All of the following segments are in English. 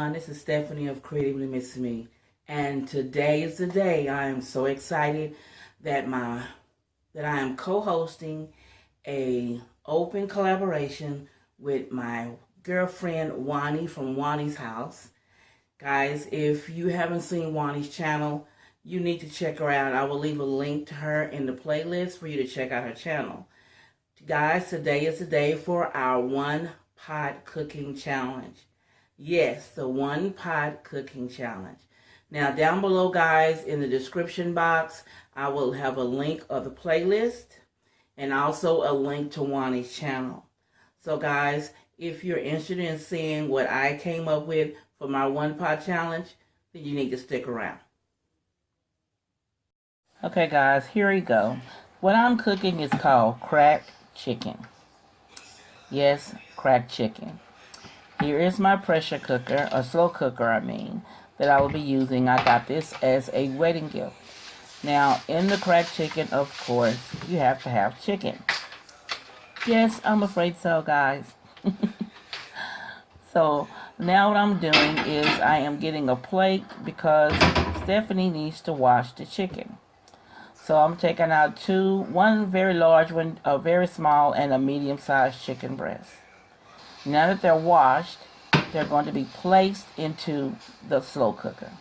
everyone. This is Stephanie of Creatively Miss Me. And today is the day. I am so excited that I am co-hosting a open collaboration with my girlfriend Juani from Juani's house. Guys, if you haven't seen Juani's channel, you need to check her out. I will leave a link to her in the playlist for you to check out her channel. Guys, today is the day for our one pot cooking challenge. Yes, the one pot cooking challenge. Now, down below, guys, in the description box, I will have a link of the playlist and also a link to Juani's channel. So, guys, if you're interested in seeing what I came up with for my one pot challenge, then you need to stick around. Okay, guys, here we go. What I'm cooking is called cracked chicken. Yes, cracked chicken. Here is my pressure cooker, or slow cooker I mean, that I will be using. I got this as a wedding gift. Now, in the cracked chicken, of course, you have to have chicken. Yes, I'm afraid so, guys. So, now what I'm doing is I am getting a plate because Stephanie needs to wash the chicken. So I'm taking out one very large one, a very small, and a medium-sized chicken breast. Now that they're washed, they're going to be placed into the slow cooker.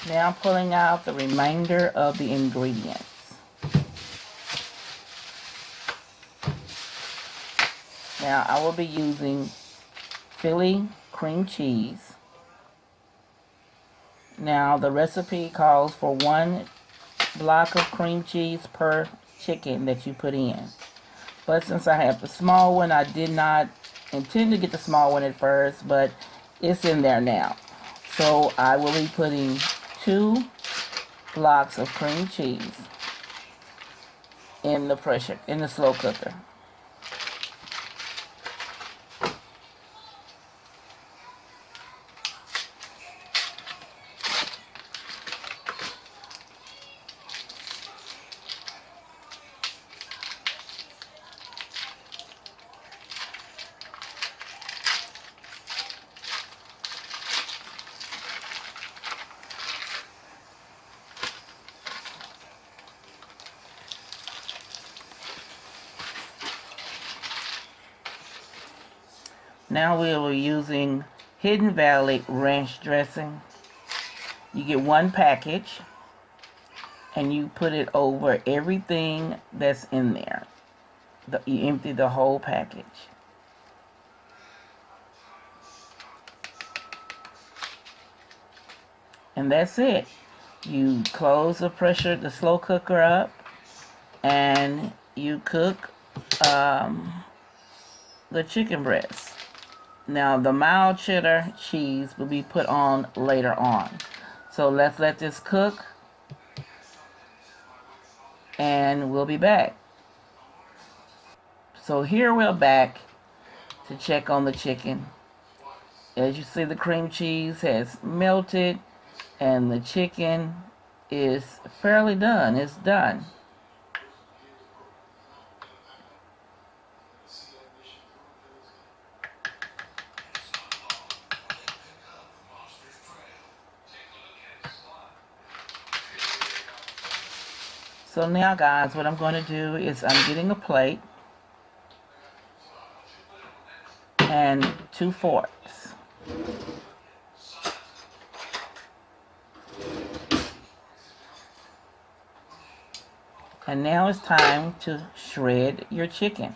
Now I'm pulling out the remainder of the ingredients. Now I will be using Philly cream cheese. Now the recipe calls for 1 block of cream cheese per chicken that you put in. But since I have the small one, I did not intend to get the small one at first, but it's in there now. So I will be putting 2 blocks of cream cheese in the slow cooker. Now we are using Hidden Valley ranch dressing. You get 1 package and you put it over everything that's in there. You empty the whole package. And that's it. You close the slow cooker up, and you cook the chicken breast. Now, the mild cheddar cheese will be put on later on. So let's let this cook, and we'll be back. So here we're back to check on the chicken. As you see, the cream cheese has melted, and the chicken is fairly done. It's done. So now, guys, what I'm going to do is I'm getting a plate and 2 forks. And now it's time to shred your chicken.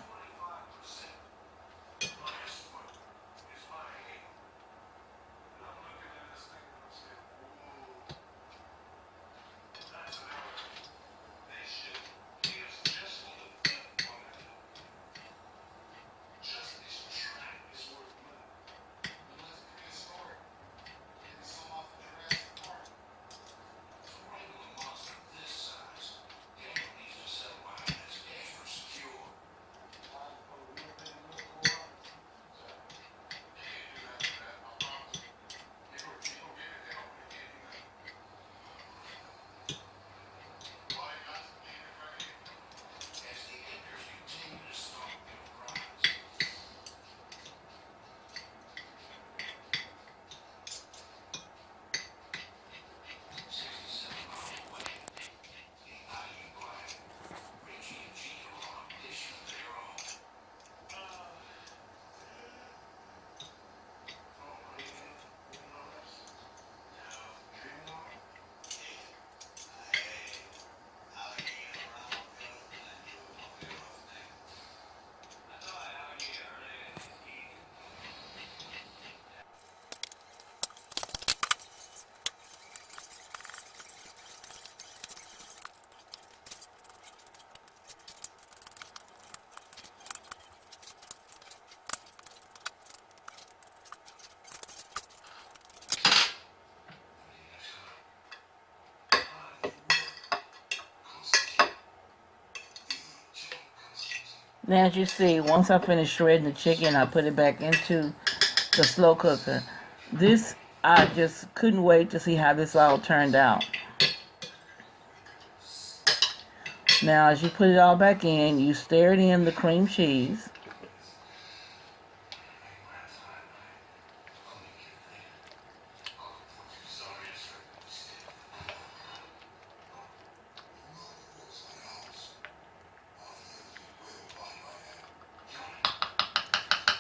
Now, as you see, once I finish shredding the chicken, I put it back into the slow cooker. This, I just couldn't wait to see how this all turned out. Now, as you put it all back in, you stir it in the cream cheese.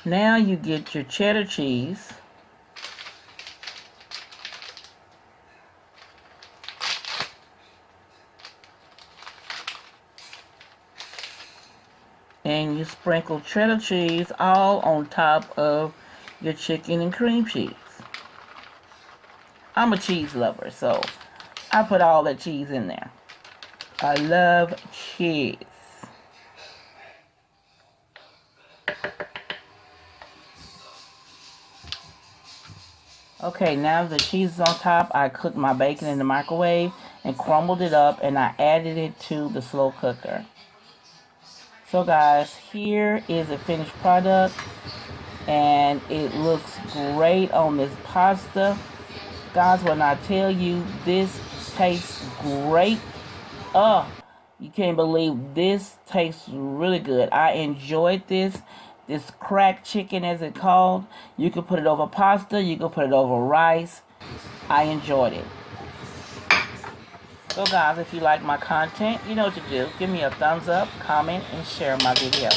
Now you get your cheddar cheese. And you sprinkle cheddar cheese all on top of your chicken and cream cheese. I'm a cheese lover, so I put all that cheese in there. I love cheese. Okay, now the cheese is on top, I cooked my bacon in the microwave and crumbled it up, and I added it to the slow cooker. So guys, here is the finished product, and it looks great on this pasta. Guys, when I tell you this tastes great, you can't believe this tastes really good. I enjoyed this cracked chicken, as it's called. You can put it over pasta, you can put it over rice. I enjoyed it. So guys, if you like my content, you know what to do. Give me a thumbs up, comment, and share my video.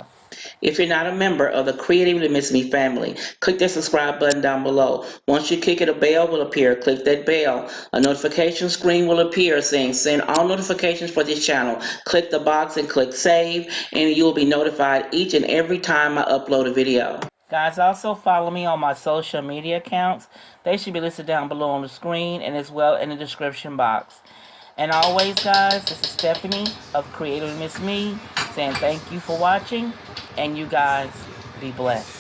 If you're not a member of the Creatively Miss Me family, click that subscribe button down below. Once you click it, a bell will appear. Click that bell. A notification screen will appear saying send all notifications for this channel. Click the box and click save, and you will be notified each and every time I upload a video. Guys, also follow me on my social media accounts. They should be listed down below on the screen and as well in the description box. And always, guys, this is Stephanie of Creatively Miss Me saying thank you for watching, and you guys be blessed.